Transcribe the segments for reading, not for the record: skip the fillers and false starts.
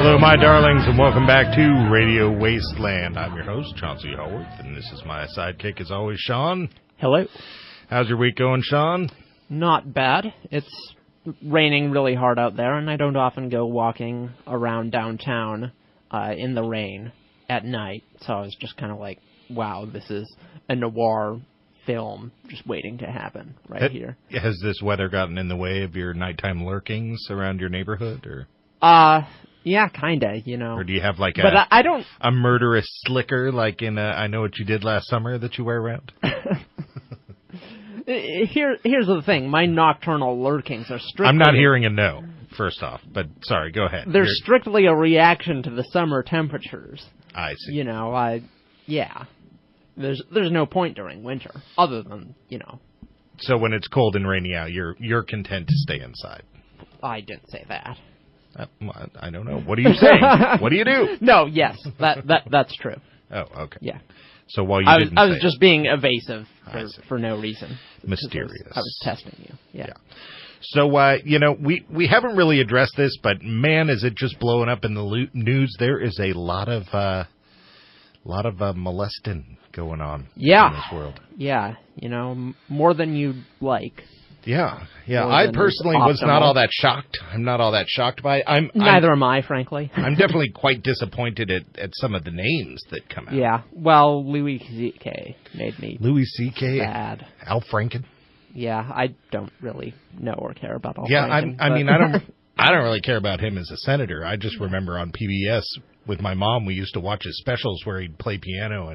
Hello, my darlings, and welcome back to Radio Wasteland. I'm your host, Chauncey Haworth, and this is my sidekick, as always, Sean. Hello. How's your week going, Sean? Not bad. It's raining really hard out there, and I don't often go walking around downtown in the rain at night, so I was just kind of like, wow, this is a noir film just waiting to happen here. Has this weather gotten in the way of your nighttime lurkings around your neighborhood, or? Yeah, kinda, you know. Or do you have like I don't... a murderous slicker like in I Know What You Did Last Summer that you wear around? Here's the thing. My nocturnal lurkings are strictly... I'm not hearing a no, first off, but sorry, go ahead. They're strictly a reaction to the summer temperatures. I see. You know, yeah. There's no point during winter, other than, you know. So when it's cold and rainy out, you're content to stay inside? I didn't say that. I don't know. What are you saying? What do you do? No, yes, that's true. Oh, okay. Yeah. So while I was just being evasive for no reason. Mysterious. I was testing you. Yeah. So, you know, we haven't really addressed this, but man, is it just blowing up in the news. There is a lot of molesting going on in this world. Yeah, you know, more than you'd like. Yeah. I personally was not all that shocked. I'm not all that shocked by it. Neither am I, frankly. I'm definitely quite disappointed at some of the names that come out. Yeah. Well, Louis C.K. made me Louis C.K. sad. Al Franken. Yeah, I don't really know or care about Al Franken. Yeah, I mean, I don't really care about him as a senator. I just remember on PBS with my mom, we used to watch his specials where he'd play piano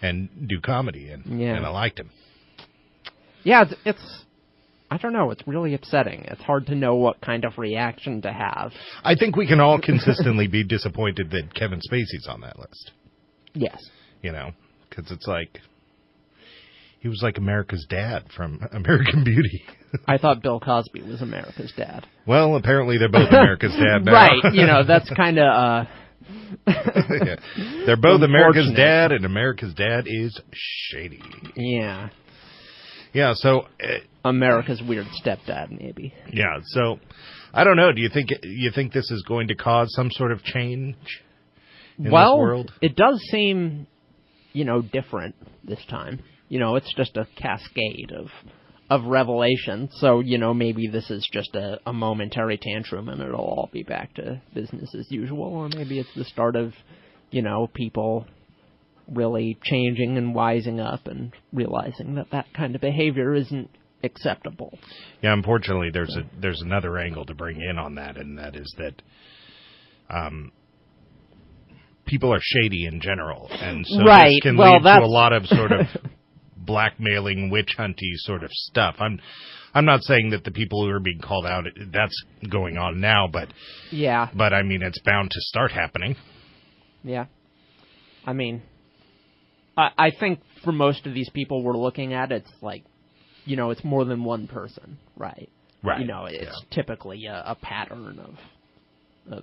and do comedy, and I liked him. Yeah, it's I don't know. It's really upsetting. It's hard to know what kind of reaction to have. I think we can all consistently be disappointed that Kevin Spacey's on that list. Yes. You know, because it's like, he was like America's dad from American Beauty. I thought Bill Cosby was America's dad. Well, apparently they're both America's dad now. Right. You know, that's kind of... Yeah. They're both America's dad, and America's dad is shady. Yeah. Yeah, so... America's weird stepdad, maybe. Yeah, so, I don't know. Do you think this is going to cause some sort of change in this world? Well, it does seem, you know, different this time. You know, it's just a cascade of revelation. So, you know, maybe this is just a momentary tantrum and it'll all be back to business as usual. Or maybe it's the start of, you know, people really changing and wising up and realizing that kind of behavior isn't acceptable. Yeah, unfortunately, there's another angle to bring in on that, and that is that people are shady in general, and so this can lead to a lot of sort of blackmailing, witch hunty sort of stuff. I'm not saying that the people who are being called out, that's going on now, but I mean, it's bound to start happening. Yeah, I mean, I think for most of these people we're looking at, it's like, you know, it's more than one person, right? Right. You know, it's typically a pattern of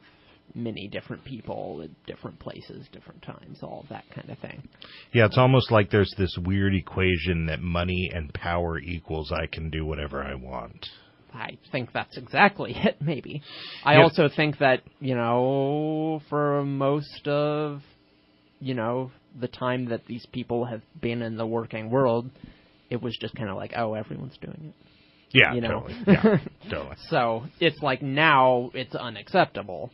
many different people at different places, different times, all of that kind of thing. Yeah, it's almost like there's this weird equation that money and power equals I can do whatever I want. I think that's exactly it, maybe. I also think that, you know, for most of, you know, the time that these people have been in the working world, it was just kind of like, oh, everyone's doing it. Yeah, you know? Totally. Yeah, totally. So it's like now it's unacceptable.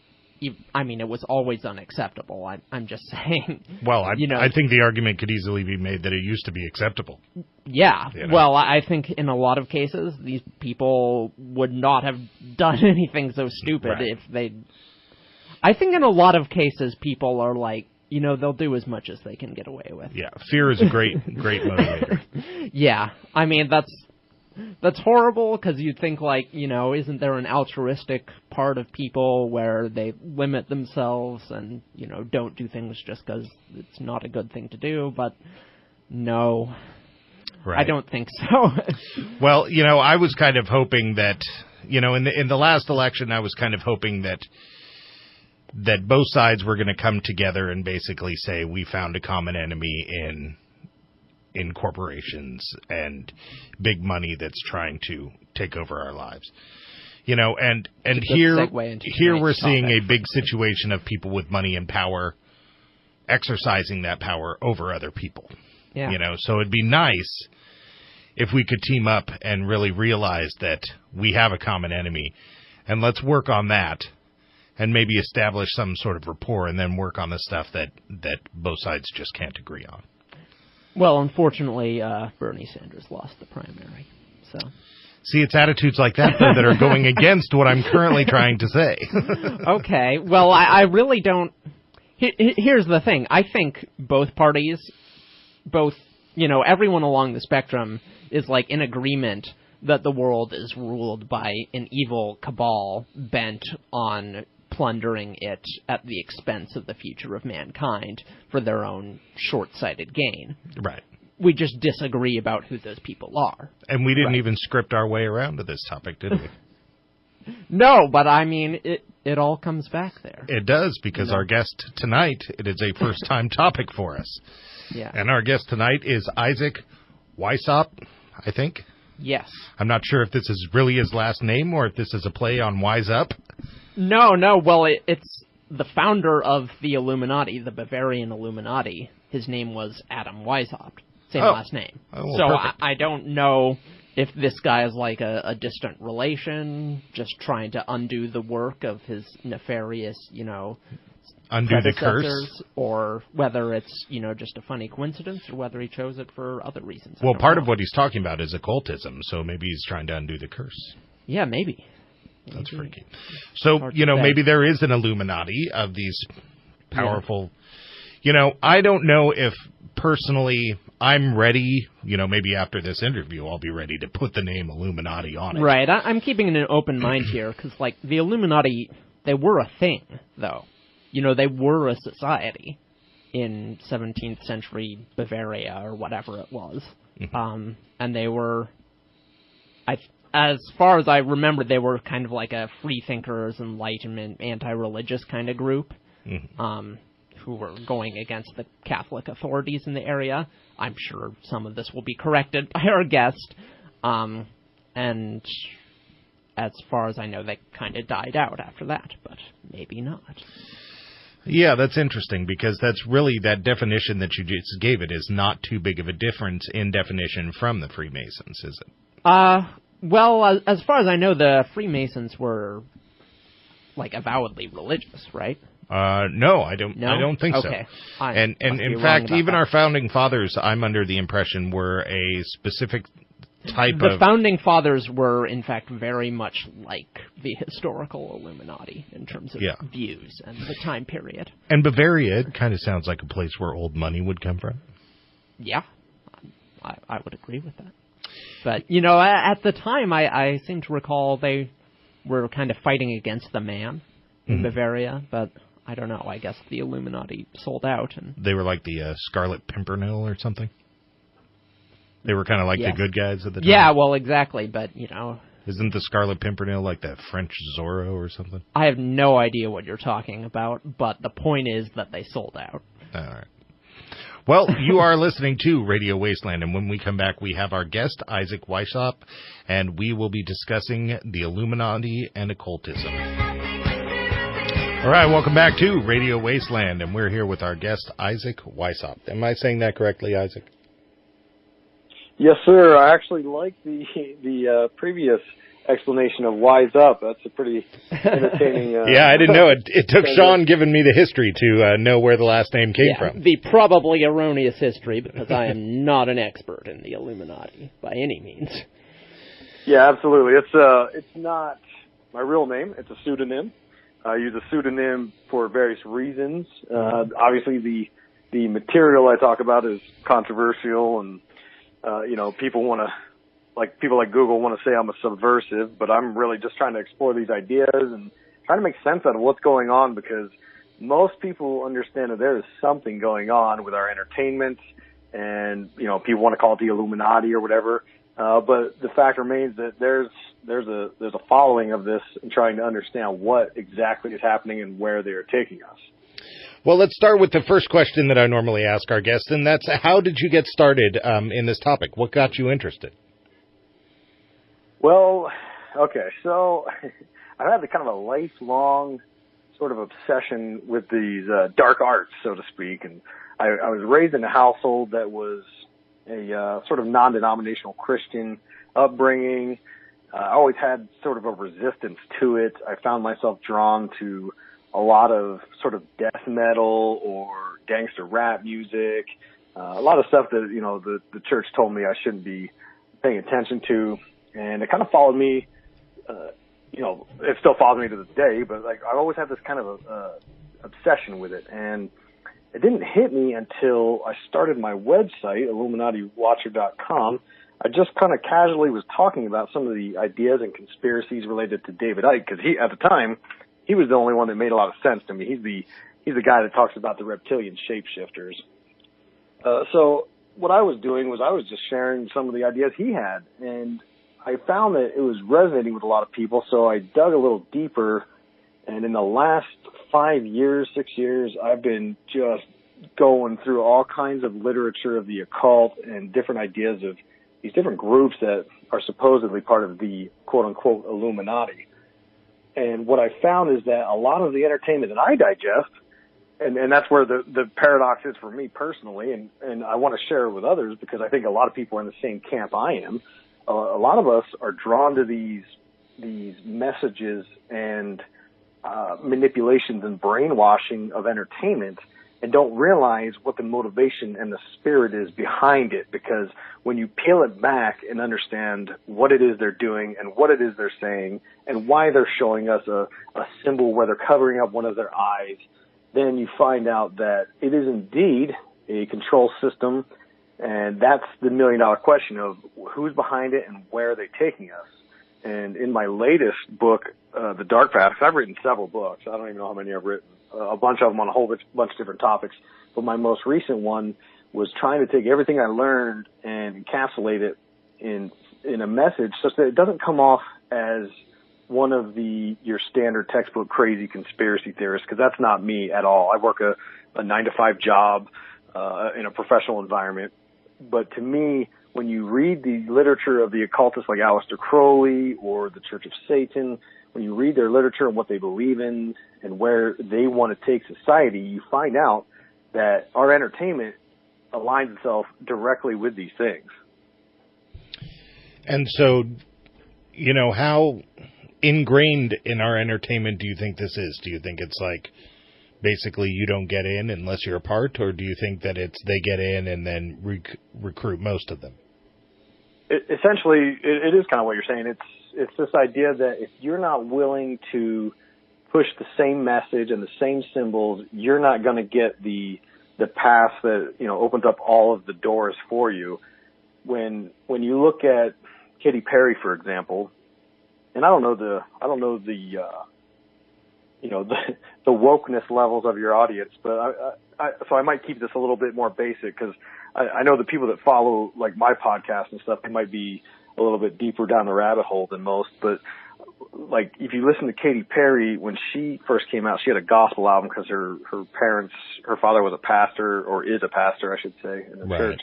I mean, it was always unacceptable. I'm just saying. Well, I think the argument could easily be made that it used to be acceptable. Yeah. You know? Well, I think in a lot of cases, these people would not have done anything so stupid if they... I think in a lot of cases, people are like, you know, they'll do as much as they can get away with. Yeah, fear is a great motivator. Yeah, I mean, that's horrible, because you'd think, like, you know, isn't there an altruistic part of people where they limit themselves and, you know, don't do things just because it's not a good thing to do, but no. Right. I don't think so. Well, you know, I was kind of hoping that, you know, in the last election, I was kind of hoping that both sides were going to come together and basically say we found a common enemy in corporations and big money that's trying to take over our lives. You know, and here we're seeing a big situation of people with money and power exercising that power over other people. Yeah. You know, so it'd be nice if we could team up and really realize that we have a common enemy, and let's work on that and maybe establish some sort of rapport and then work on the stuff that both sides just can't agree on. Well, unfortunately, Bernie Sanders lost the primary, so... See, it's attitudes like that, though, that are going against what I'm currently trying to say. Okay. Well, I really don't... Here's the thing. I think both parties, everyone along the spectrum is, like, in agreement that the world is ruled by an evil cabal bent on plundering it at the expense of the future of mankind for their own short-sighted gain. Right. We just disagree about who those people are. And we didn't even script our way around to this topic, did we? No, but I mean, it all comes back there. It does, because our guest tonight, it is a first-time topic for us. Yeah. And our guest tonight is Isaac Weishaupt, I think. Yes. I'm not sure if this is really his last name or if this is a play on Wise Up. No. Well, it's the founder of the Illuminati, the Bavarian Illuminati. His name was Adam Weishaupt. Same last name. Oh, so perfect. I don't know if this guy is like a distant relation, just trying to undo the work of his nefarious, undo the curse, or whether it's, just a funny coincidence, or whether he chose it for other reasons. Well, part of what he's talking about is occultism, so maybe he's trying to undo the curse. Yeah, maybe. That's freaky. So, maybe there is an Illuminati of these powerful... I don't know if personally I'm ready, maybe after this interview I'll be ready to put the name Illuminati on it. Right. I'm keeping an open mind here because, the Illuminati, they were a thing, though. They were a society in 17th century Bavaria or whatever it was. Mm-hmm. And they were, as far as I remember, they were kind of like a free-thinkers, Enlightenment, anti-religious kind of group. Mm-hmm. Who were going against the Catholic authorities in the area. I'm sure some of this will be corrected by our guest. And as far as I know, they kind of died out after that, but maybe not. Yeah, that's interesting, because that's really, that definition that you just gave it is not too big of a difference in definition from the Freemasons, is it? Well, as far as I know, the Freemasons were, avowedly religious, right? No, I don't think so. Okay. And in fact, even our founding fathers, I'm under the impression, were a specific type of... The founding fathers were, in fact, very much like the historical Illuminati in terms of views and the time period. And Bavaria kind of sounds like a place where old money would come from. Yeah, I would agree with that. But, at the time, I seem to recall they were kind of fighting against the man in Bavaria, but... I don't know. I guess the Illuminati sold out. And they were like the Scarlet Pimpernel or something? They were kind of like the good guys at the time? Yeah, well, exactly, but, Isn't the Scarlet Pimpernel like the French Zorro or something? I have no idea what you're talking about, but the point is that they sold out. All right. Well, you are listening to Radio Wasteland, and when we come back, we have our guest, Isaac Weishaupt, and we will be discussing the Illuminati and occultism. All right, welcome back to Radio Wasteland, and we're here with our guest, Isaac Weishaupt. Am I saying that correctly, Isaac? Yes, sir. I actually like the previous explanation of Wise Up. That's a pretty entertaining... yeah, I didn't know. It took Sean giving me the history to know where the last name came from. The probably erroneous history, because I am not an expert in the Illuminati, by any means. Yeah, absolutely. It's not my real name. It's a pseudonym. I use a pseudonym for various reasons. Obviously, the material I talk about is controversial, and people like Google want to say I'm a subversive, but I'm really just trying to explore these ideas and trying to make sense out of what's going on, because most people understand that there is something going on with our entertainment, and people want to call it the Illuminati or whatever. But the fact remains that there's a following of this and trying to understand what exactly is happening and where they are taking us. Well, let's start with the first question that I normally ask our guests, and that's, how did you get started in this topic? What got you interested? Well, Okay, so I've had kind of a lifelong sort of obsession with these dark arts, so to speak. And I was raised in a household that was a sort of non-denominational Christian upbringing. I always had sort of a resistance to it. I found myself drawn to a lot of sort of death metal or gangster rap music, a lot of stuff that, the church told me I shouldn't be paying attention to. And it kind of followed me, it still follows me to this day, but like I always had this kind of obsession with it. And it didn't hit me until I started my website, IlluminatiWatcher.com. I just kind of casually was talking about some of the ideas and conspiracies related to David Icke, because at the time, he was the only one that made a lot of sense to me. He's the guy that talks about the reptilian shapeshifters. So what I was doing was I was just sharing some of the ideas he had, and I found that it was resonating with a lot of people, so I dug a little deeper, and in the last 6 years, I've been just going through all kinds of literature of the occult and different ideas of these different groups that are supposedly part of the quote-unquote Illuminati. And what I found is that a lot of the entertainment that I digest, and that's where the paradox is for me personally, and I want to share it with others because I think a lot of people are in the same camp I am. A lot of us are drawn to these messages and manipulations and brainwashing of entertainment and don't realize what the motivation and the spirit is behind it, because when you peel it back and understand what it is they're doing and what it is they're saying and why they're showing us a symbol where they're covering up one of their eyes, then you find out that it is indeed a control system, and that's the million-dollar question of who's behind it and where are they taking us. And in my latest book, The Dark Path, I've written several books. I don't even know how many I've written. A bunch of them on a whole bunch of different topics. But my most recent one was trying to take everything I learned and encapsulate it in a message such that it doesn't come off as one of your standard textbook crazy conspiracy theorists, because that's not me at all. I work a 9-to-5 job in a professional environment. But to me, when you read the literature of the occultists like Aleister Crowley or the Church of Satan, when you read their literature and what they believe in and where they want to take society, you find out that our entertainment aligns itself directly with these things. And so, how ingrained in our entertainment do you think this is? Do you think it's like basically you don't get in unless you're a part, or do you think that they get in and then recruit most of them? Essentially, it is kind of what you're saying. It's this idea that if you're not willing to push the same message and the same symbols, you're not going to get the path that opens up all of the doors for you. When you look at Katy Perry, for example, and I don't know the wokeness levels of your audience, but so I might keep this a little bit more basic, because I know the people that follow like my podcast and stuff, they might be a little bit deeper down the rabbit hole than most. But like if you listen to Katy Perry, when she first came out, she had a gospel album because her father was a pastor, or is a pastor, I should say, in the church.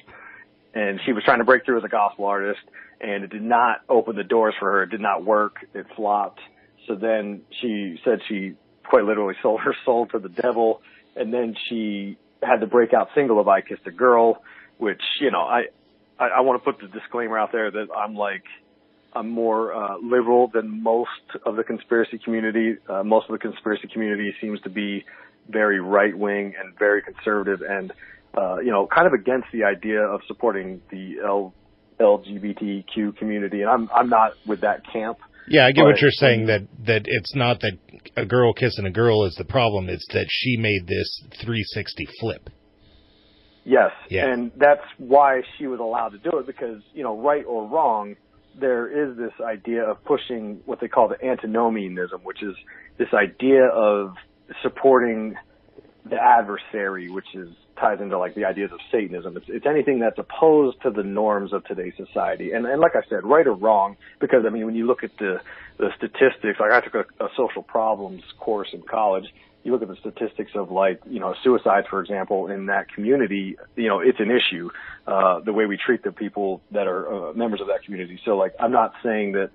And she was trying to break through as a gospel artist, and it did not open the doors for her. It did not work. It flopped. So then she said she quite literally sold her soul to the devil. And then she had the breakout single of I Kissed a Girl, which, I want to put the disclaimer out there that I'm more liberal than most of the conspiracy community. Most of the conspiracy community seems to be very right-wing and very conservative and, kind of against the idea of supporting the LGBTQ community. And I'm not with that camp. Yeah, I get what you're saying, that it's not that a girl kissing a girl is the problem. It's that she made this 360 flip. Yes, yeah. And that's why she was allowed to do it, because, right or wrong, there is this idea of pushing what they call the antinomianism, which is this idea of supporting the adversary, which ties into like the ideas of Satanism. It's anything that's opposed to the norms of today's society. And like I said, right or wrong, because when you look at the statistics, like I took a social problems course in college, you look at the statistics of suicides, for example, in that community, it's an issue, the way we treat the people that are members of that community. So I'm not saying that,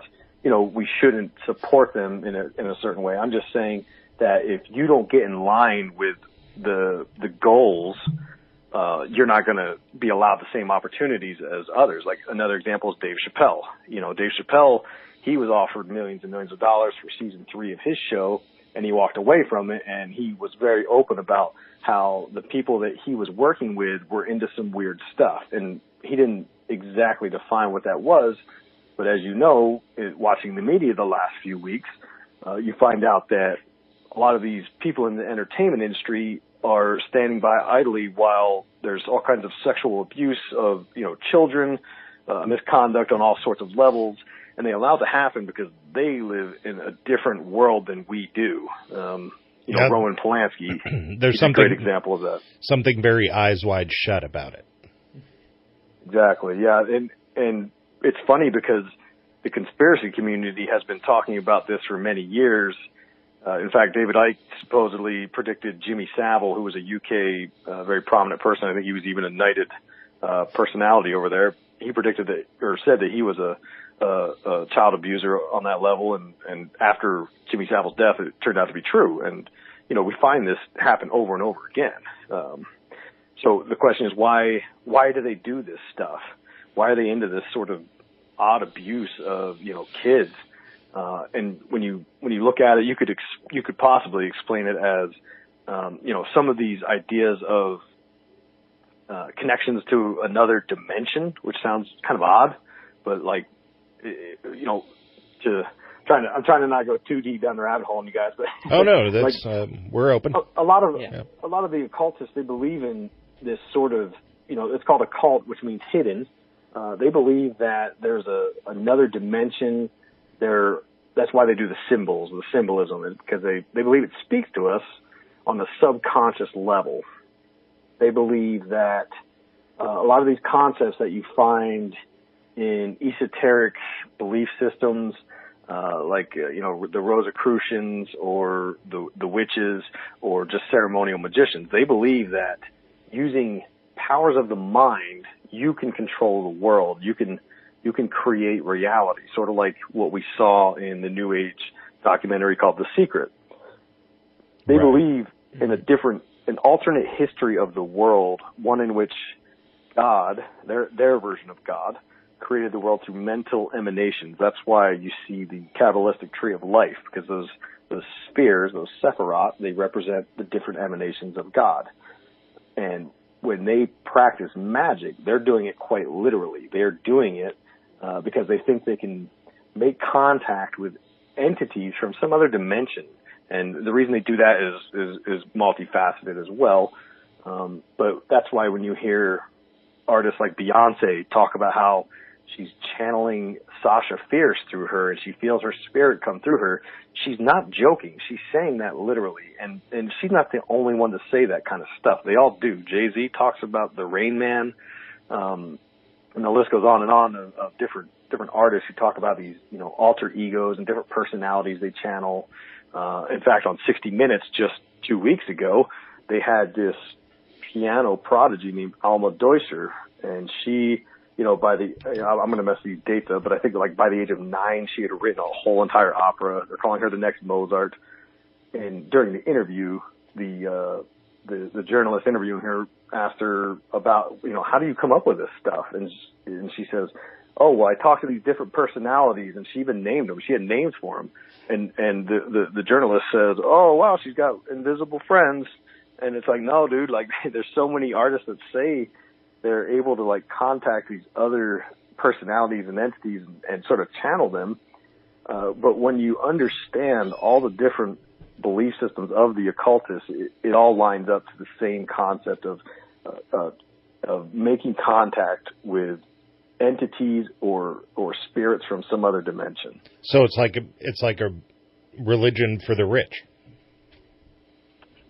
we shouldn't support them in a certain way. I'm just saying that if you don't get in line with the goals, you're not going to be allowed the same opportunities as others. Like another example is Dave Chappelle. Dave Chappelle, he was offered millions and millions of dollars for season 3 of his show, and he walked away from it, and he was very open about how the people that he was working with were into some weird stuff. And he didn't exactly define what that was, but as you know, watching the media the last few weeks, you find out that a lot of these people in the entertainment industry are standing by idly while there's all kinds of sexual abuse of, children, misconduct on all sorts of levels, and they allow it to happen because they live in a different world than we do. Roman Polanski, there's a great example of that. Something very eyes wide shut about it. Exactly, yeah, and it's funny because the conspiracy community has been talking about this for many years. In fact, David Icke supposedly predicted Jimmy Savile, who was a UK very prominent person. I think he was even a knighted personality over there. He predicted that, or said that he was a child abuser on that level. And after Jimmy Savile's death, it turned out to be true. And, we find this happen over and over again. So the question is, why do they do this stuff? Why are they into this sort of odd abuse of, kids? And when you look at it, you could possibly explain it as, some of these ideas of connections to another dimension, which sounds kind of odd, but I'm trying to not go too deep down the rabbit hole on you guys. But oh no, that's we're open. A lot of the occultists, they believe in this sort of, it's called a cult, which means hidden. They believe that there's another dimension. That's why they do the symbolism, because they believe it speaks to us on the subconscious level. They believe that a lot of these concepts that you find in esoteric belief systems, the Rosicrucians or the witches or just ceremonial magicians, they believe that using powers of the mind, you can control the world. You can create reality, sort of like what we saw in the New Age documentary called The Secret. They believe in an alternate history of the world, one in which God, their version of God, created the world through mental emanations. That's why you see the Kabbalistic tree of life, because those spheres, those sephirot, they represent the different emanations of God. And when they practice magic, they're doing it quite literally. They're doing it because they think they can make contact with entities from some other dimension. And the reason they do that is multifaceted as well. But that's why when you hear artists like Beyonce talk about how she's channeling Sasha Fierce through her and she feels her spirit come through her, she's not joking. She's saying that literally. And she's not the only one to say that kind of stuff. They all do. Jay-Z talks about the Rain Man. And the list goes on and on of different artists who talk about these, alter egos and different personalities they channel. In fact, on 60 Minutes just 2 weeks ago, they had this piano prodigy named Alma Deusser, and she, I'm going to mess these dates up, but I think by the age of 9, she had written a whole entire opera. They're calling her the next Mozart. And during the interview, the journalist interviewing her asked her about, how do you come up with this stuff? And she says, oh, well, I talked to these different personalities, and she even named them. She had names for them. And the journalist says, oh, wow, she's got invisible friends. And it's like, no, dude, there's so many artists that say they're able to contact these other personalities and entities and sort of channel them. But when you understand all the different belief systems of the occultists, it all lines up to the same concept of making contact with entities or spirits from some other dimension. So it's like a religion for the rich.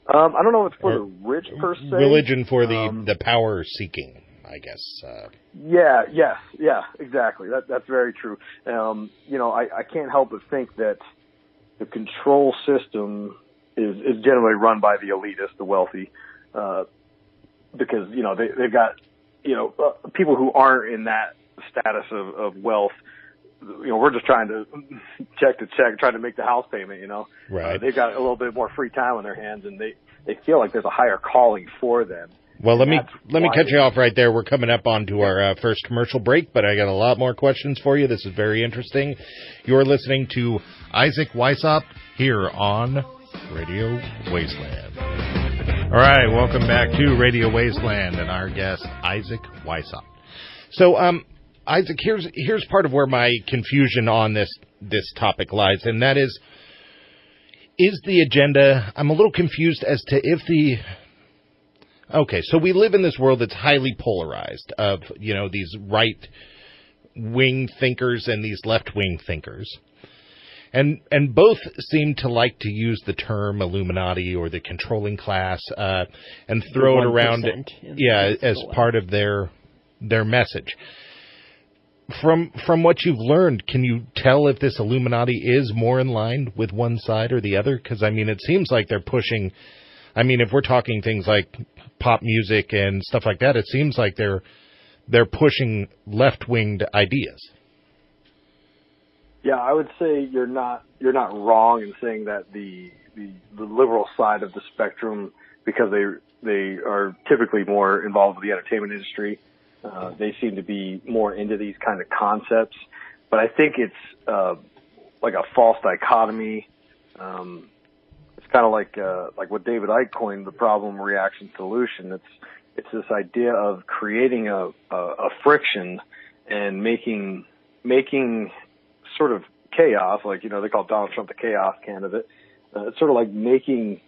I don't know if it's for the rich per se. Religion for the power seeking, I guess. Yeah, exactly. That's very true. I can't help but think that the control system is generally run by the elitists, the wealthy, because they've got people who aren't in that status of wealth. we're just trying to check, trying to make the house payment, Right. They've got a little bit more free time on their hands, and they feel like there's a higher calling for them. Well, let me cut you off right there. We're coming up onto our first commercial break, but I got a lot more questions for you. This is very interesting. You're listening to Isaac Weishaupt here on Radio Wasteland. All right, welcome back to Radio Wasteland and our guest, Isaac Weishaupt. So, Isaac, here's part of where my confusion on this topic lies, and that is the agenda. I'm a little confused as to if the... Okay, so we live in this world that's highly polarized of, these right-wing thinkers and these left-wing thinkers. And both seem to like to use the term Illuminati or the controlling class and throw it around as part of their message. From what you've learned, can you tell if this Illuminati is more in line with one side or the other? Because, it seems like they're pushing... if we're talking things like pop music and stuff like that, it seems like they're pushing left-winged ideas. Yeah, I would say you're not wrong in saying that the liberal side of the spectrum, because they are typically more involved with the entertainment industry, they seem to be more into these kind of concepts. But I think it's like a false dichotomy. It's kind of like what David Icke coined, the problem, reaction, solution. It's this idea of creating a friction and making sort of chaos, like, they call Donald Trump the chaos candidate. It's sort of like making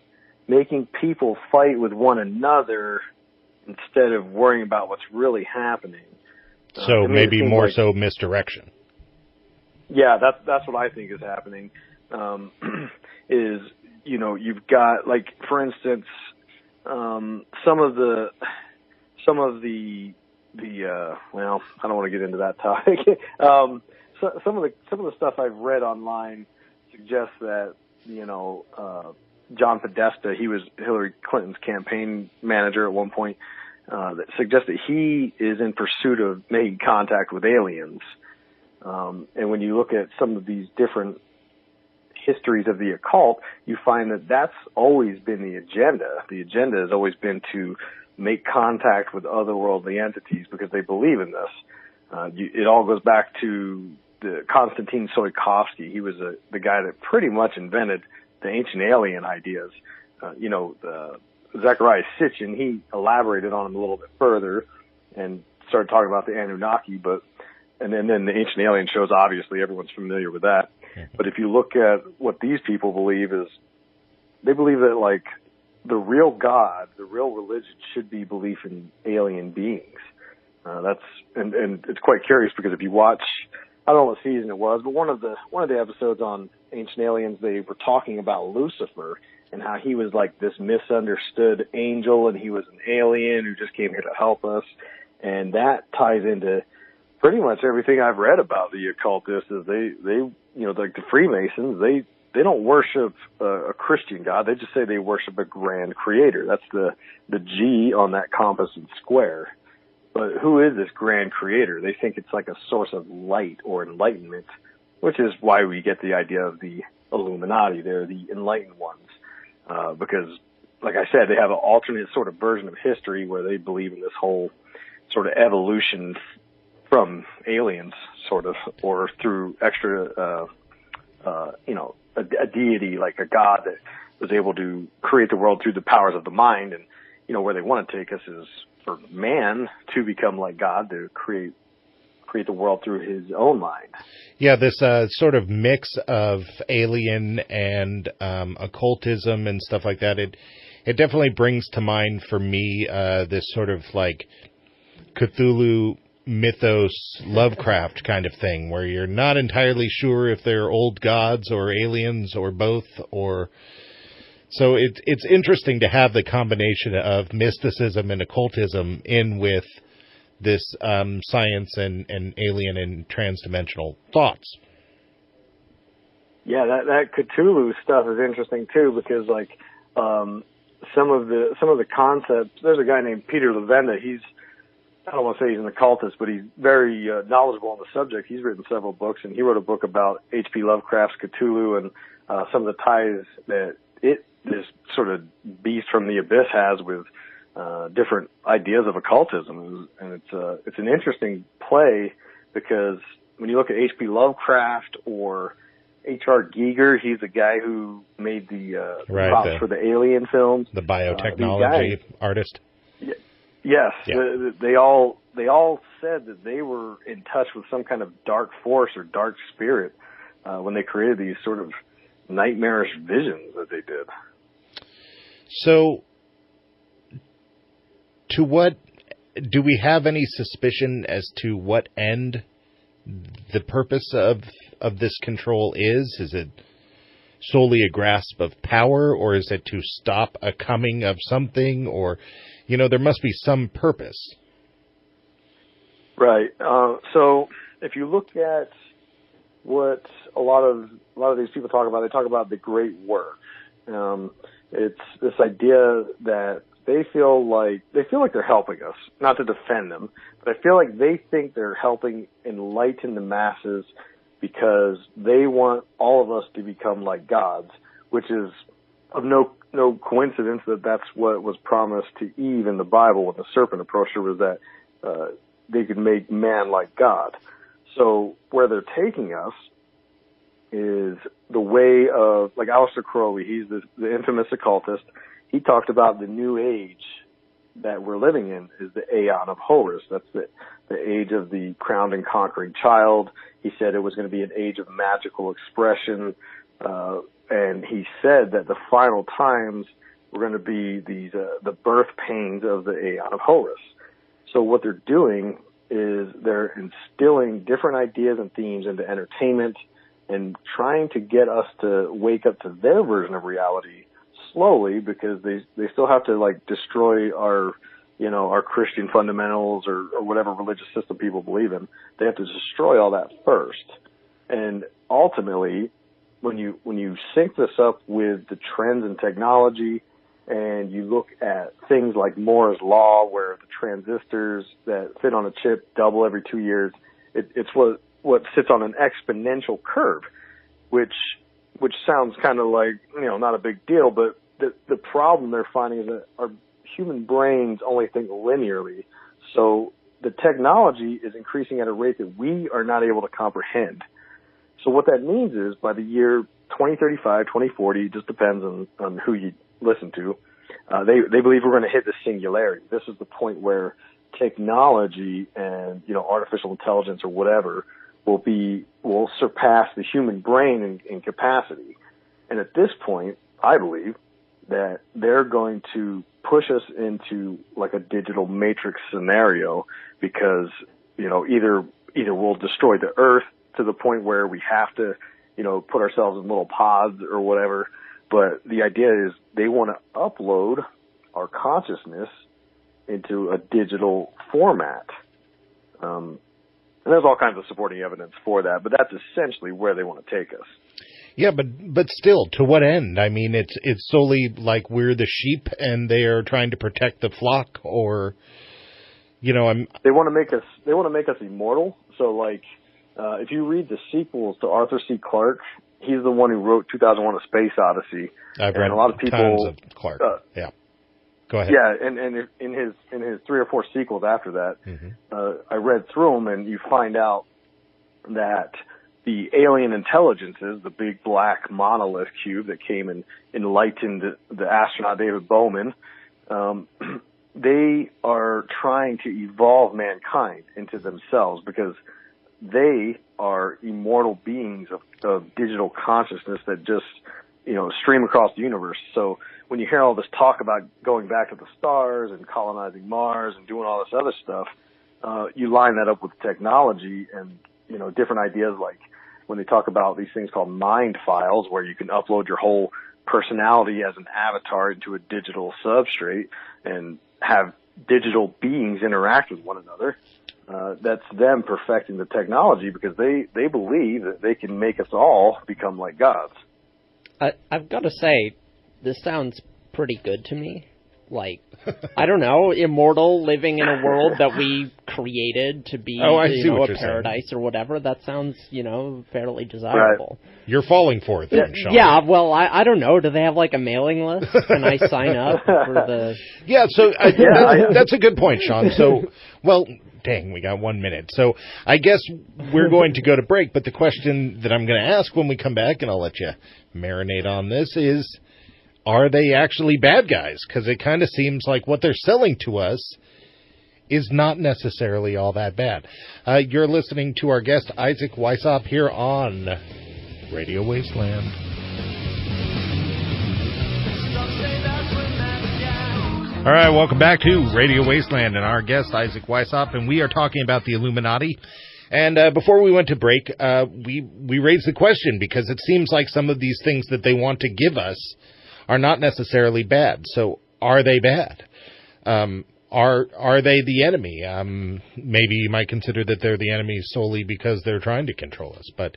people fight with one another instead of worrying about what's really happening. So maybe more like, so misdirection. Yeah, that's what I think is happening. You've got, like, for instance, some of the well, I don't want to get into that topic. Some of the stuff I've read online suggests that, John Podesta, he was Hillary Clinton's campaign manager at one point, that suggests that he is in pursuit of making contact with aliens. And when you look at some of these different histories of the occult, you find that that's always been the agenda. The agenda has always been to make contact with otherworldly entities because they believe in this. It all goes back to the Konstantin Tsiolkovsky. He was the guy that pretty much invented the ancient alien ideas. Zecharia Sitchin, he elaborated on them a little bit further and started talking about the Anunnaki, and then the ancient alien shows, obviously everyone's familiar with that. But if you look at what these people believe is, they believe that, like, the real God, the real religion should be belief in alien beings. And it's quite curious because if you watch, I don't know what season it was, but one of the episodes on Ancient Aliens, they were talking about Lucifer and how he was like this misunderstood angel and he was an alien who just came here to help us. And that ties into pretty much everything I've read about the occultists. Is they like the Freemasons, they don't worship a Christian God. They just say they worship a grand creator. That's the G on that compass and square. But who is this grand creator? They think it's like a source of light or enlightenment, which is why we get the idea of the Illuminati. They're the enlightened ones. Because, like I said, they have an alternate sort of version of history where they believe in this whole sort of evolution from aliens, sort of, or through extra, a deity, like a god that was able to create the world through the powers of the mind. And, where they want to take us is for man to become like God, to create the world through his own mind. Yeah, this sort of mix of alien and occultism and stuff like that, it definitely brings to mind for me this sort of like Cthulhu mythos Lovecraft kind of thing, where you're not entirely sure if they're old gods or aliens or both, or so it's interesting to have the combination of mysticism and occultism in with this science and alien and transdimensional thoughts. Yeah, that Cthulhu stuff is interesting too, because like some of the concepts. There's a guy named Peter Levenda. I don't want to say he's an occultist, but he's very knowledgeable on the subject. He's written several books, and he wrote a book about H.P. Lovecraft's Cthulhu and some of the ties that this sort of beast from the abyss has with different ideas of occultism. And it's an interesting play because when you look at H.P. Lovecraft or H.R. Giger, he's the guy who made the props for the Alien films. The biotechnology artist. Yes, yeah. They all said that they were in touch with some kind of dark force or dark spirit when they created these sort of nightmarish visions that they did. So, to what do we have any suspicion as to what end the purpose of this control is? Is it solely a grasp of power, or is it to stop a coming of something, or, there must be some purpose? Right. So if you look at what a lot of these people talk about, they talk about the great work. It's this idea that they feel like they're helping us, not to defend them, but I feel like they think they're helping enlighten the masses because they want all of us to become like gods, which is of no coincidence that that's what was promised to Eve in the Bible when the serpent approached her, was that they could make man like God. So where they're taking us is the way of, like Aleister Crowley, he's the infamous occultist. He talked about the new age that we're living in is the Aeon of Horus. That's the age of the crowned and conquering child. He said it was going to be an age of magical expression. And he said that the final times were going to be these the birth pains of the Aeon of Horus. So what they're doing is they're instilling different ideas and themes into entertainment and trying to get us to wake up to their version of reality slowly, because they still have to destroy our Christian fundamentals or whatever religious system people believe in. They have to destroy all that first. And ultimately, when you sync this up with the trends in technology, and you look at things like Moore's Law, where the transistors that fit on a chip double every 2 years, it's what sits on an exponential curve, which sounds kind of like, not a big deal, but the problem they're finding is that our human brains only think linearly. So the technology is increasing at a rate that we are not able to comprehend. So what that means is by the year 2035, 2040, it just depends on who you listen to, they believe we're going to hit the singularity. This is the point where technology and, artificial intelligence or whatever will surpass the human brain in capacity. And at this point, I believe that they're going to push us into like a digital matrix scenario, because, either we'll destroy the earth to the point where we have to, put ourselves in little pods or whatever. But the idea is they want to upload our consciousness into a digital format. And there's all kinds of supporting evidence for that, but that's essentially where they want to take us. Yeah, but still, to what end? I mean, it's solely like we're the sheep and they are trying to protect the flock, or, They want to make us immortal. So, if you read the sequels to Arthur C. Clarke, he's the one who wrote 2001: A Space Odyssey. I've read a lot of people, tons of Clarke. Yeah. Go ahead. Yeah, and in his 3 or 4 sequels after that, I read through them, and you find out that the alien intelligences, the big black monolith cube that came and enlightened the astronaut David Bowman, they are trying to evolve mankind into themselves, because they are immortal beings of digital consciousness that just, stream across the universe. So when you hear all this talk about going back to the stars and colonizing Mars and doing all this other stuff, you line that up with technology and, different ideas, like when they talk about these things called mind files, where you can upload your whole personality as an avatar into a digital substrate and have digital beings interact with one another. That's them perfecting the technology, because they believe that they can make us all become like gods. I've got to say, this sounds pretty good to me, like, I don't know, immortal, living in a world that we created to be, a paradise or whatever. That sounds, fairly desirable. Right. You're falling for it then, Sean. Yeah, well, I don't know. Do they have, like, a mailing list? Can I sign up for the... Yeah, so that's a good point, Sean. So, well, dang, we got 1 minute. So I guess we're going to go to break, but the question that I'm going to ask when we come back, and I'll let you marinate on this, is... are they actually bad guys? Because it kind of seems like what they're selling to us is not necessarily all that bad. You're listening to our guest, Isaac Weishaupt, here on Radio Wasteland. All right, welcome back to Radio Wasteland and our guest, Isaac Weishaupt, and we are talking about the Illuminati. And before we went to break, we raised the question because it seems like some of these things that they want to give us are not necessarily bad. So are they bad? Are they the enemy? Maybe you might consider that they're the enemy solely because they're trying to control us. But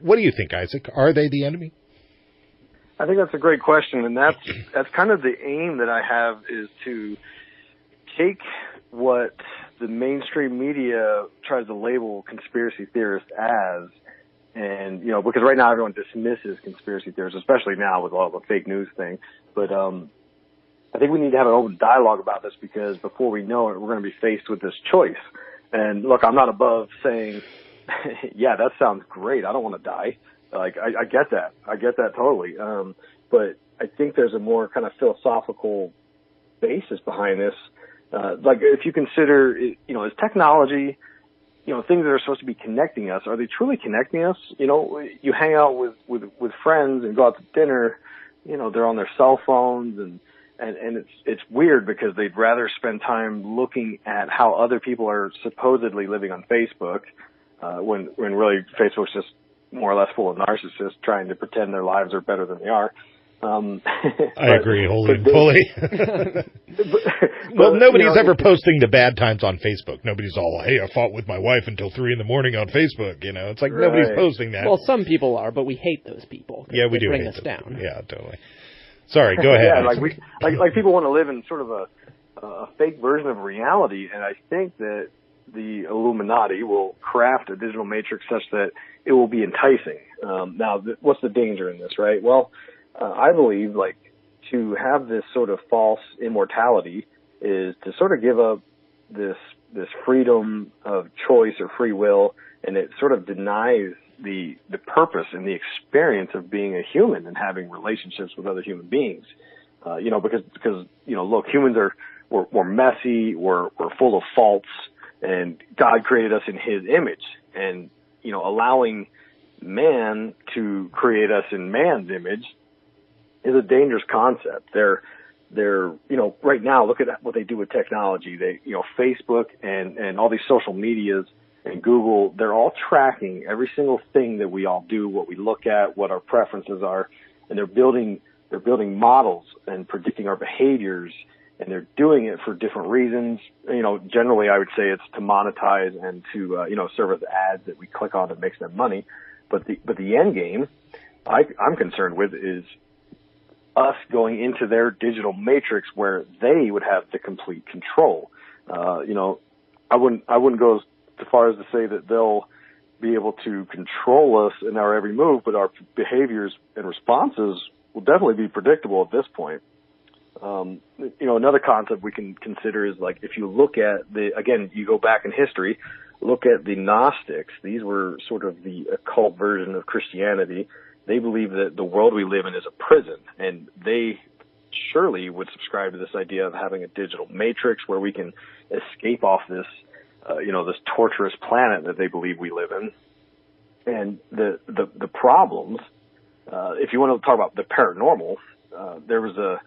what do you think, Isaac? Are they the enemy? I think that's a great question, and that's kind of the aim that I have, is to take what the mainstream media tries to label conspiracy theorists as. And, because right now everyone dismisses conspiracy theorists, especially now with all the fake news thing. But I think we need to have an open dialogue about this, because before we know it, we're going to be faced with this choice. And look, I'm not above saying, yeah, that sounds great. I don't want to die. Like, I get that. I get that totally. But I think there's a more kind of philosophical basis behind this. Like, if you consider, is technology... things that are supposed to be connecting us, are they truly connecting us? You hang out with friends and go out to dinner, they're on their cell phones, and it's weird because they'd rather spend time looking at how other people are supposedly living on Facebook, when really Facebook's just more or less full of narcissists trying to pretend their lives are better than they are. I agree wholly and fully. Well, nobody's ever posting the bad times on Facebook. Nobody's all, hey, I fought with my wife until 3 a.m. on Facebook. It's like nobody's posting that. Well, some people are, but we hate those people. Yeah, we do bring hate us down. Yeah, totally. Sorry, go ahead. Yeah, like people want to live in sort of a fake version of reality, and I think that the Illuminati will craft a digital matrix such that it will be enticing. Now, what's the danger in this, right? Well, I believe, to have this sort of false immortality is to sort of give up this freedom of choice or free will, and it sort of denies the purpose and the experience of being a human and having relationships with other human beings. Because look, humans we're messy, we're full of faults, and God created us in His image, and allowing man to create us in man's image is a dangerous concept. They're right now, look at what they do with technology. They, Facebook and all these social medias and Google, they're all tracking every single thing that we all do, what we look at, what our preferences are, and they're building models and predicting our behaviors, and they're doing it for different reasons. Generally I would say it's to monetize and to, serve as ads that we click on that makes them money. But the end game I'm concerned with is us going into their digital matrix where they would have the complete control. I wouldn't go as far as to say that they'll be able to control us in our every move, but our behaviors and responses will definitely be predictable at this point. Another concept we can consider is, like, if you look at you go back in history, look at the Gnostics. These were sort of the occult version of Christianity. They believe that the world we live in is a prison, and they surely would subscribe to this idea of having a digital matrix where we can escape off this, this torturous planet that they believe we live in. And the problems, if you want to talk about the paranormal, there was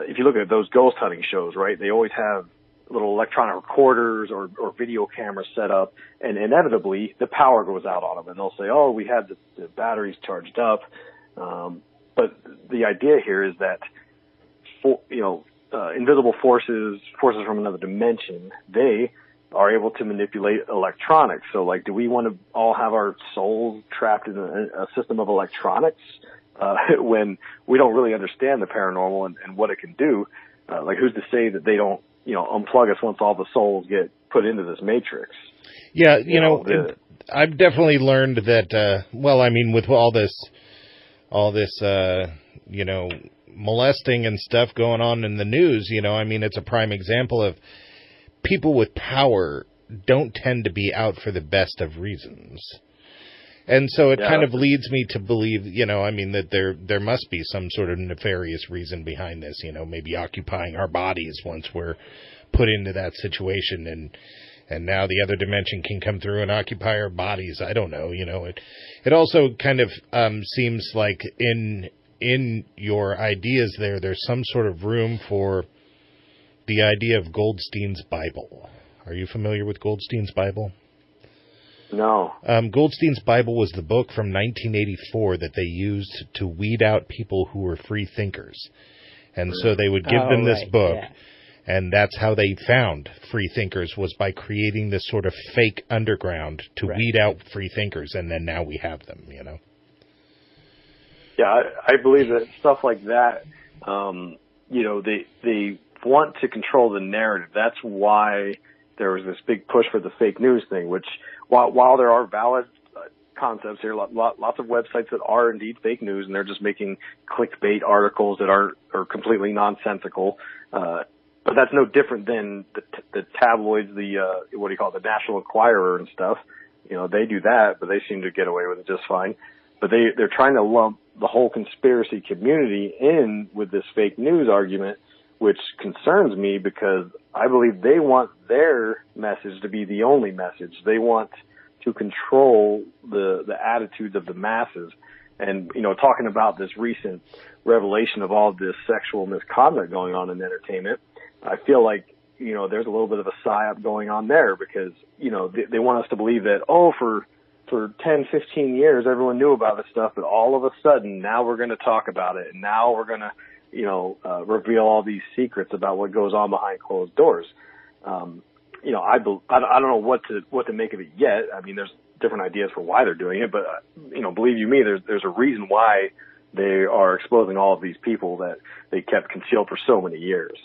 if you look at those ghost hunting shows, right, they always have little electronic recorders or video cameras set up, and inevitably the power goes out on them, and they'll say, oh, we had the batteries charged up. But the idea here is that, invisible forces from another dimension, they are able to manipulate electronics. So, like, do we want to all have our souls trapped in a system of electronics when we don't really understand the paranormal and what it can do? like who's to say that they don't, unplug us once all the souls get put into this matrix? Yeah, I've definitely learned that, with all this, molesting and stuff going on in the news, it's a prime example of people with power don't tend to be out for the best of reasons. And so it kind of leads me to believe, that there must be some sort of nefarious reason behind this, maybe occupying our bodies once we're put into that situation, and now the other dimension can come through and occupy our bodies. I don't know, it also kind of seems like in your ideas there's some sort of room for the idea of Goldstein's Bible. Are you familiar with Goldstein's Bible? No. Goldstein's Bible was the book from 1984 that they used to weed out people who were free thinkers. And so they would give them this book, and that's how they found free thinkers, was by creating this sort of fake underground to weed out free thinkers, and then now we have them, Yeah, I believe that stuff like that, they want to control the narrative. That's why there was this big push for the fake news thing, which while there are valid concepts here, lots of websites that are indeed fake news, and they're just making clickbait articles that are completely nonsensical. But that's no different than the tabloids, the National Enquirer and stuff. They do that, but they seem to get away with it just fine. But they're trying to lump the whole conspiracy community in with this fake news argument, which concerns me because I believe they want their message to be the only message. They want to control the attitudes of the masses. And, talking about this recent revelation of all this sexual misconduct going on in entertainment, I feel like, there's a little bit of a psyop going on there because, they want us to believe that, for 10, 15 years, everyone knew about this stuff, but all of a sudden, now we're going to talk about it, and now we're going to, reveal all these secrets about what goes on behind closed doors. I don't know what to make of it yet. I mean, there's different ideas for why they're doing it, but believe you me, there's a reason why they are exposing all of these people that they kept concealed for so many years.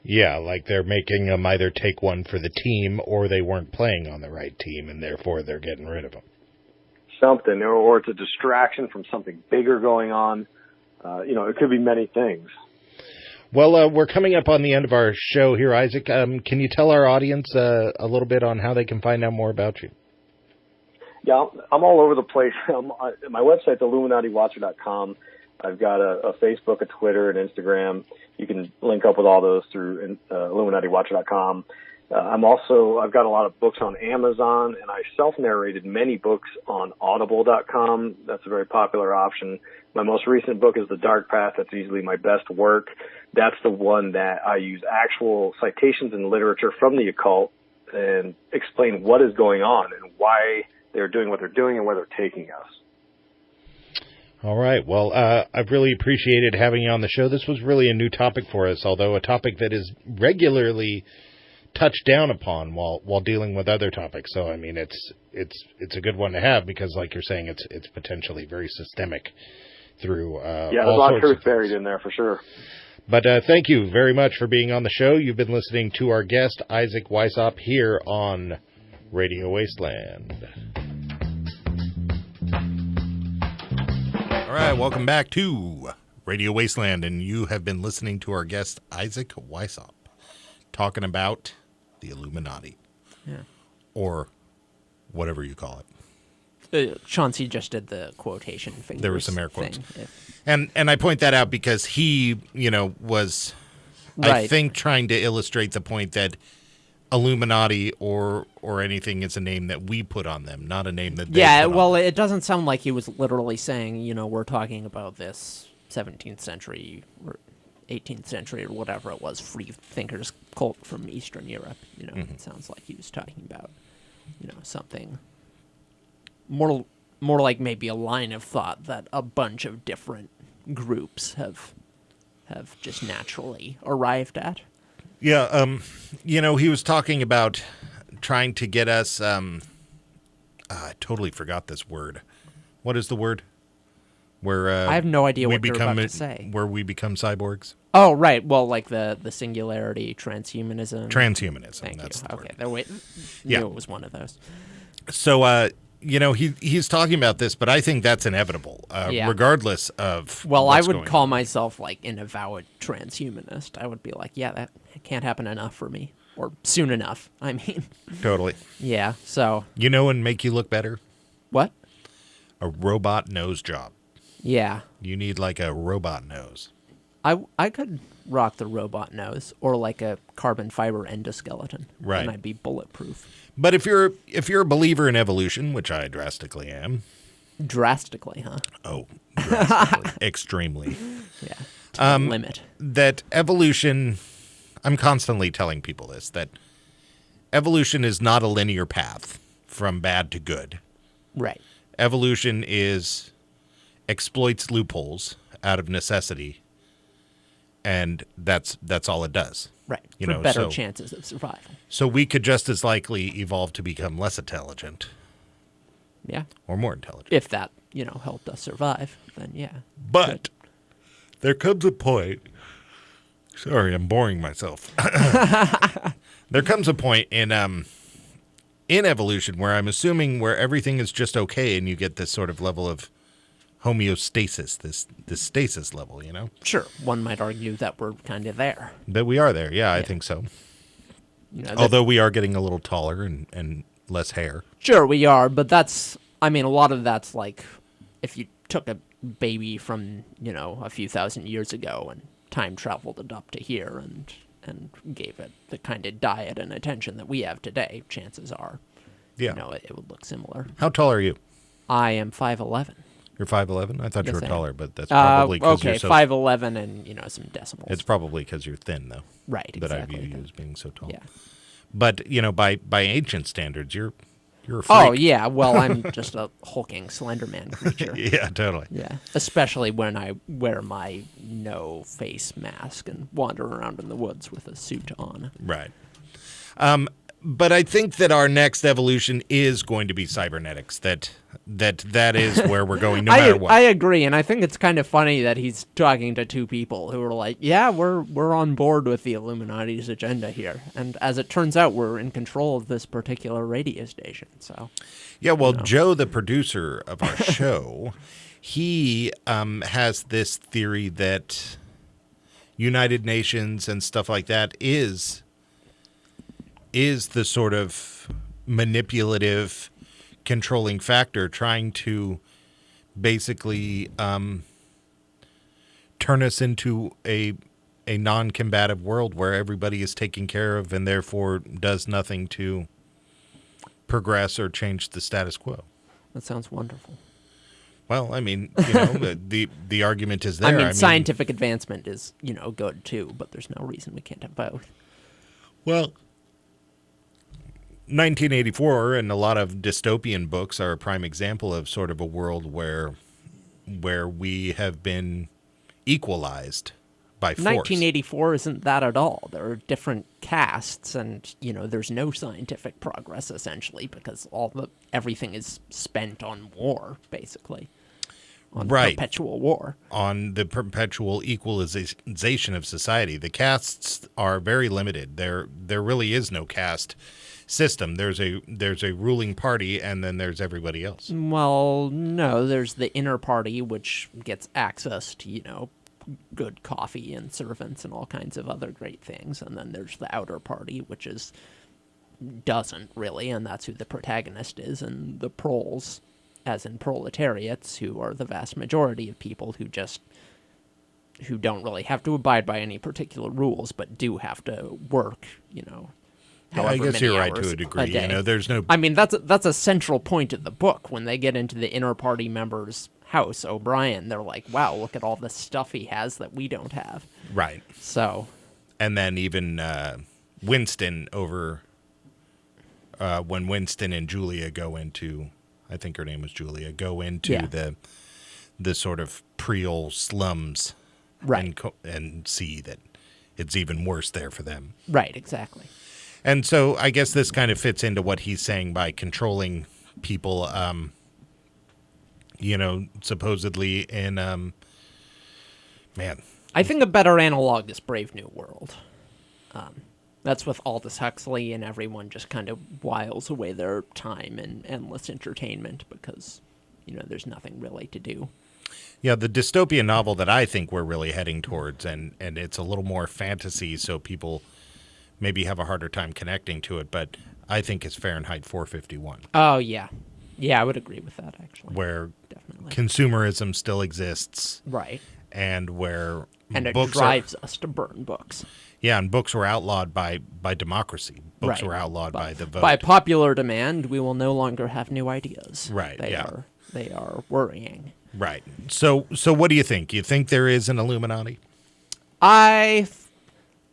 Yeah, like they're making them either take one for the team or they weren't playing on the right team, and therefore they're getting rid of them. Something, or it's a distraction from something bigger going on. It could be many things. Well, we're coming up on the end of our show here, Isaac. Can you tell our audience a little bit on how they can find out more about you? Yeah, I'm all over the place. My website's IlluminatiWatcher.com. I've got a Facebook, a Twitter, an Instagram. You can link up with all those through IlluminatiWatcher.com. I've got a lot of books on Amazon, and I self-narrated many books on Audible.com. That's a very popular option. My most recent book is The Dark Path. That's easily my best work. That's the one that I use actual citations and literature from the occult and explain what is going on and why they're doing what they're doing and where they're taking us. All right. Well, I've really appreciated having you on the show. This was really a new topic for us, although a topic that is regularly touched down upon while dealing with other topics. So, I mean, it's a good one to have because, like you're saying, it's potentially very systemic through there's a lot of truth buried in there for sure. But thank you very much for being on the show. You've been listening to our guest, Isaac Weishaupt, here on Radio Wasteland. All right, welcome back to Radio Wasteland, and you have been listening to our guest, Isaac Weishaupt, talking about the Illuminati. Yeah. Or whatever you call it. Chauncey just did the quotation fingers. There were some air quotes. Yeah. And I point that out because he, was, right, I think, trying to illustrate the point that Illuminati or anything is a name that we put on them, not a name that they put on them. It doesn't sound like he was literally saying, we're talking about this 17th century or 18th century or whatever it was, free thinkers cult from Eastern Europe. It sounds like he was talking about, something more like maybe a line of thought that a bunch of different groups have just naturally arrived at. Yeah, he was talking about trying to get us, I totally forgot this word. What is the word? Where I have no idea what you're about to say. Where we become cyborgs. Oh, right. Well, like the singularity, transhumanism. Transhumanism. Thank that's you. The okay, word. Knew it was one of those. So, he's talking about this, but I think that's inevitable, regardless of. Well, I would call myself like an avowed transhumanist. I would be like, yeah, that can't happen enough for me, or soon enough. I mean, totally. Yeah. So. And make you look better. What? A robot nose job. Yeah. You need like a robot nose. I could rock the robot nose or like a carbon fiber endoskeleton. Right. And I'd be bulletproof. But if you're a believer in evolution, which I drastically am. Drastically, huh? Oh, drastically. Extremely. Yeah. To the limit. That evolution, I'm constantly telling people this, that evolution is not a linear path from bad to good. Right. Evolution exploits loopholes out of necessity, and that's all it does. Right. For better chances of survival. So we could just as likely evolve to become less intelligent. Yeah. Or more intelligent. If that, helped us survive, then yeah. But there comes a point. Sorry, I'm boring myself. There comes a point in evolution where I'm assuming where everything is just okay and you get this sort of level of homeostasis, this stasis level, Sure. One might argue that we're kind of there. That we are there. Yeah, I think so. Although we are getting a little taller and less hair. Sure, we are, but a lot of that's like if you took a baby from, a few thousand years ago and time traveled it up to here and gave it the kind of diet and attention that we have today, chances are, it would look similar. How tall are you? I am 5'11". You're 5'11"? I thought you were taller, but that's probably because you're so... 5'11" and, some decimals. It's probably because you're thin, though. Right, exactly. That I view you as being so tall. Yeah. But, by ancient standards, you're a freak. Oh, yeah. Well, I'm just a hulking Slenderman creature. Yeah, totally. Yeah. Especially when I wear my no-face mask and wander around in the woods with a suit on. Right. But I think that our next evolution is going to be cybernetics. That is where we're going, no matter what. I agree, and I think it's kind of funny that he's talking to two people who are like, "Yeah, we're on board with the Illuminati's agenda here," and as it turns out, we're in control of this particular radio station. So, yeah, well, Joe, the producer of our show, he has this theory that United Nations and stuff like that is the sort of manipulative, controlling factor trying to basically turn us into a non-combative world where everybody is taken care of and therefore does nothing to progress or change the status quo. That sounds wonderful. Well, I mean, the argument is there. I mean, scientific advancement is, good too, but there's no reason we can't have both. Well, 1984 and a lot of dystopian books are a prime example of sort of a world where we have been equalized by force. 1984 isn't that at all. There are different castes, and there's no scientific progress essentially because everything is spent on war, basically, on perpetual war, on the perpetual equalization of society. The castes are very limited. There really is no caste system. There's a ruling party, and then there's everybody else. Well, no, there's the inner party, which gets access to, good coffee and servants and all kinds of other great things, and then there's the outer party, which doesn't really, and that's who the protagonist is, and the proles, as in proletariats, who are the vast majority of people who don't really have to abide by any particular rules, but do have to work, I guess you're right to a degree. There's no. I mean, that's a central point of the book. When they get into the inner party member's house, O'Brien, they're like, "Wow, look at all the stuff he has that we don't have." Right. So. And then even Winston when Winston and Julia go into, I think her name was Julia, the sort of Priol slums, right, and see that it's even worse there for them. Right. Exactly. And so I guess this kind of fits into what he's saying by controlling people, supposedly in, I think a better analog is Brave New World. That's with Aldous Huxley, and everyone just kind of whiles away their time in endless entertainment because, there's nothing really to do. Yeah, the dystopian novel that I think we're really heading towards, and it's a little more fantasy, so people maybe have a harder time connecting to it, but I think it's Fahrenheit 451. Oh, yeah. Yeah, I would agree with that, actually. Where consumerism still exists. Right. And where and it drives us to burn books. Yeah, and books were outlawed by democracy. Books were outlawed by the vote. By popular demand, we will no longer have new ideas. Right, They are worrying. Right. So what do you think? You think there is an Illuminati? I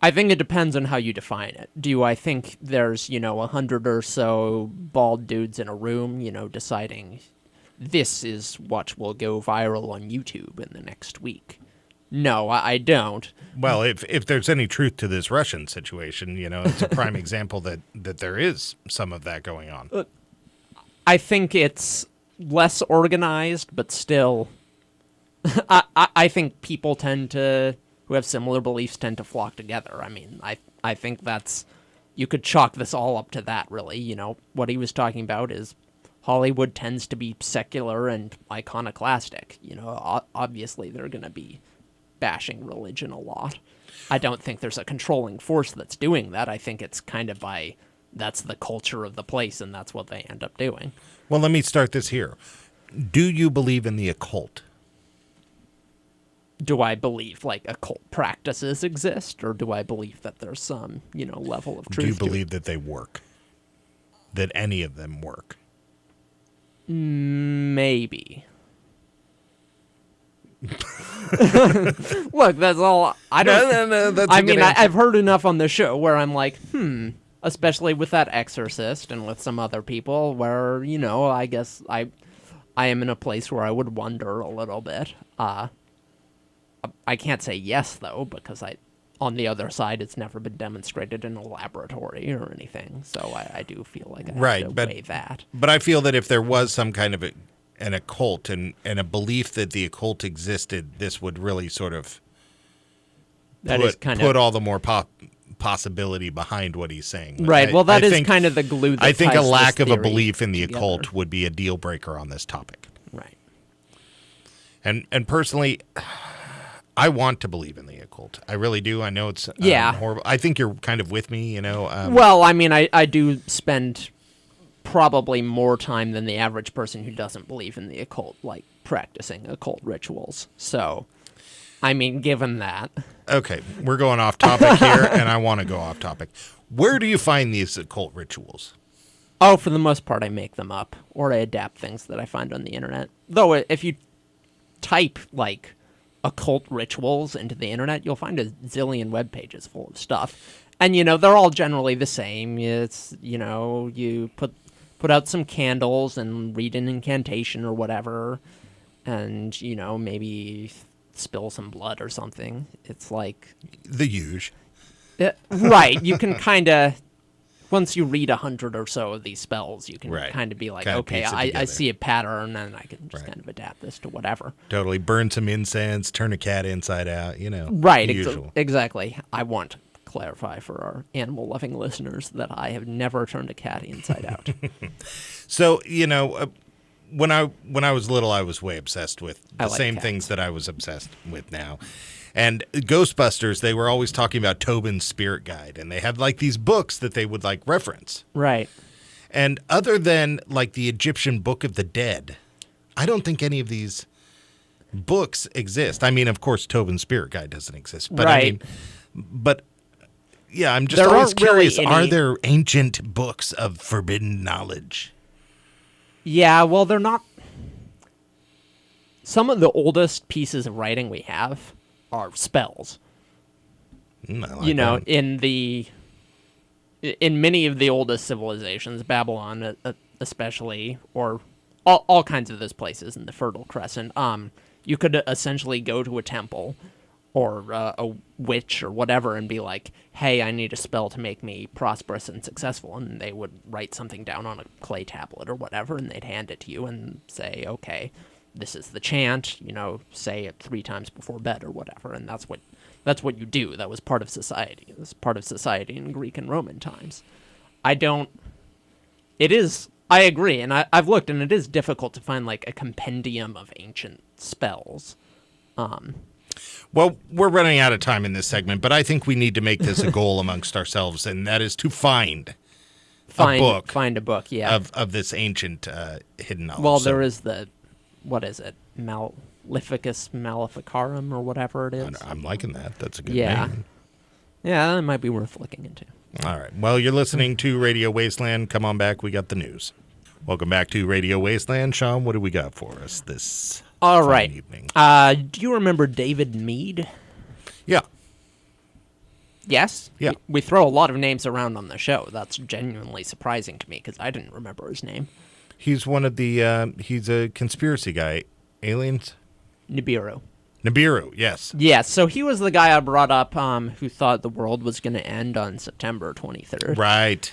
think it depends on how you define it. Do I think there's, 100 or so bald dudes in a room, deciding this is what will go viral on YouTube in the next week? No, I don't. Well, if there's any truth to this Russian situation, it's a prime example that there is some of that going on. I think it's less organized, but still, I think people who have similar beliefs tend to flock together. I mean, I think you could chalk this all up to that, really. What he was talking about is Hollywood tends to be secular and iconoclastic. Obviously they're going to be bashing religion a lot. I don't think there's a controlling force that's doing that. I think it's kind of that's the culture of the place, and that's what they end up doing. Well, let me start this here. Do you believe in the occult? Do I believe, occult practices exist, or do I believe that there's some, level of truth? Do you believe that they work? That any of them work? Maybe. Look, that's all. I don't. No. That's I've heard enough on the show where I'm like, especially with that Exorcist and with some other people, where I guess I am in a place where I would wonder a little bit. I can't say yes though, because on the other side, it's never been demonstrated in a laboratory or anything. So I do feel like I have to weigh that. But I feel that if there was some kind of an occult and a belief that the occult existed, this would really sort of put all the more possibility behind what he's saying. Right. Well, that is kind of the glue that I think ties a lack this of a theory belief in the together. occult would be a deal breaker on this topic. Right. And personally, I want to believe in the occult. I really do. I know it's horrible. I think you're kind of with me, well, I mean, I do spend probably more time than the average person who doesn't believe in the occult, practicing occult rituals. So, I mean, given that. Okay, we're going off topic here, and I want to go off topic. Where do you find these occult rituals? Oh, for the most part, I make them up, or I adapt things that I find on the internet. Though, if you type, occult rituals into the internet, you'll find a zillion web pages full of stuff. And, they're all generally the same. It's, you put out some candles and read an incantation or whatever, and, maybe spill some blood or something. It's like... the usual. Right. You can kind of... Once you read 100 or so of these spells, you can kind of be like, okay, I see a pattern, and I can just kind of adapt this to whatever. Totally. Burn some incense, turn a cat inside out, Right, exactly. I want to clarify for our animal-loving listeners that I have never turned a cat inside out. So, when I was little, I was way obsessed with the same cats. Things that I was obsessed with now. And Ghostbusters, they were always talking about Tobin's Spirit Guide, and they had these books that they would reference. Right. And other than the Egyptian Book of the Dead, I don't think any of these books exist. I mean, of course, Tobin's Spirit Guide doesn't exist, but right. I'm just always curious, are there ancient books of forbidden knowledge? Yeah, well, they're not. Some of the oldest pieces of writing we have are spells. In many of the oldest civilizations, Babylon especially, or all kinds of those places in the Fertile Crescent, you could essentially go to a temple or a witch or whatever and be like, hey, I need a spell to make me prosperous and successful, and they would write something down on a clay tablet or whatever, and they'd hand it to you and say, okay, this is the chant, say it 3 times before bed or whatever, and that's what you do. That was part of society. It was part of society in Greek and Roman times. I agree, and I've looked, and it is difficult to find, like, a compendium of ancient spells. Well, we're running out of time in this segment, but I think we need to make this a goal amongst ourselves, and that is to find a book. Find a book, yeah. Of this ancient hidden knowledge. Well, there is what is it? Maleficus Maleficarum or whatever it is. I'm liking that. That's a good name. Yeah, that might be worth looking into. All right. Well, you're listening to Radio Wasteland. Come on back. We got the news. Welcome back to Radio Wasteland. Sean, what do we got for us this evening? Do you remember David Mead? Yeah. Yes? Yeah. We throw a lot of names around on the show. That's genuinely surprising to me because I didn't remember his name. He's one of the, he's a conspiracy guy. Aliens? Nibiru, yes. Yes, so he was the guy I brought up who thought the world was going to end on September 23rd. Right.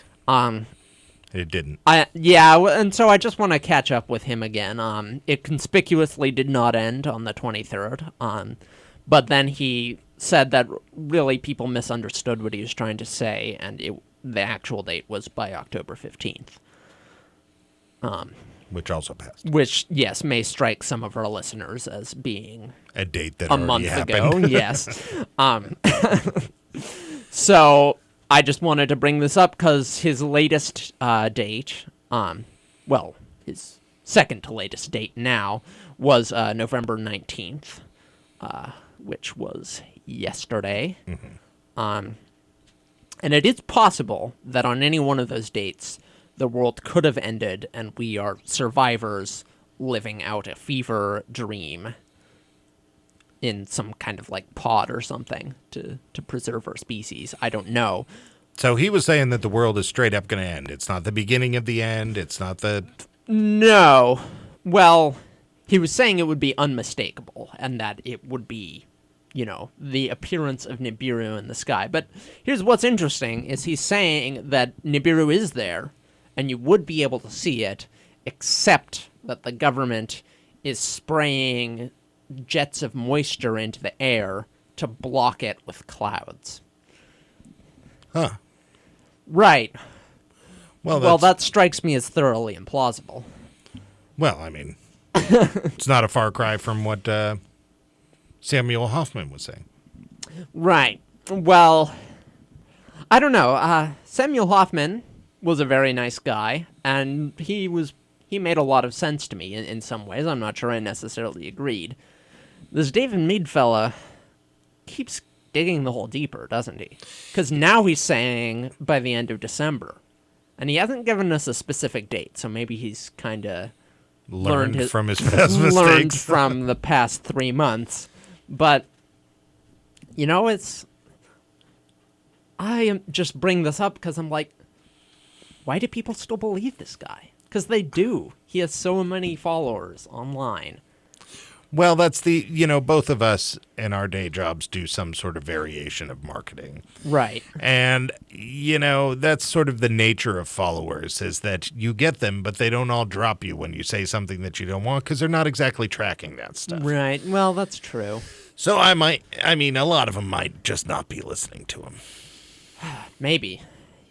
It didn't. And so I just want to catch up with him again. It conspicuously did not end on the 23rd, but then he said that really people misunderstood what he was trying to say, and the actual date was by October 15th. Which also passed. Which, yes, may strike some of our listeners as being a date that a already month happened. ago. Yes. So I just wanted to bring this up because his latest date, his second to latest date now, was November 19th, which was yesterday. Mm-hmm. And it is possible that on any one of those dates, the world could have ended, and we are survivors living out a fever dream in some kind of, like, pod or something to preserve our species. I don't know. So he was saying that the world is straight up going to end. It's not the beginning of the end. It's not the... No. Well, he was saying it would be unmistakable, and that it would be, the appearance of Nibiru in the sky. But here's what's interesting, is he's saying that Nibiru is there, and you would be able to see it, except that the government is spraying jets of moisture into the air to block it with clouds. Huh. Right. Well, that strikes me as thoroughly implausible. Well, I mean, it's not a far cry from what Samuel Hoffman was saying. Right. Well, I don't know. Samuel Hoffman was a very nice guy, and he made a lot of sense to me in some ways. I'm not sure I necessarily agreed. This David Mead fella keeps digging the hole deeper, doesn't he? Because now he's saying by the end of December, and he hasn't given us a specific date, so maybe he's kind of learned from his past mistakes. Learned from the past 3 months. But, I just bring this up because I'm like, why do people still believe this guy? Because they do. He has so many followers online. Well, that's both of us in our day jobs do some sort of variation of marketing. Right. And, that's sort of the nature of followers, is that you get them, but they don't all drop you when you say something that you don't want, because they're not exactly tracking that stuff. Right. Well, that's true. So a lot of them might just not be listening to him. Maybe.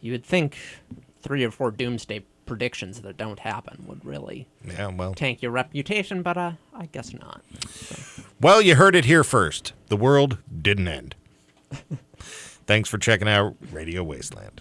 You would think 3 or 4 doomsday predictions that don't happen would really tank your reputation, but I guess not. So. Well, you heard it here first. The world didn't end. Thanks for checking out Radio Wasteland.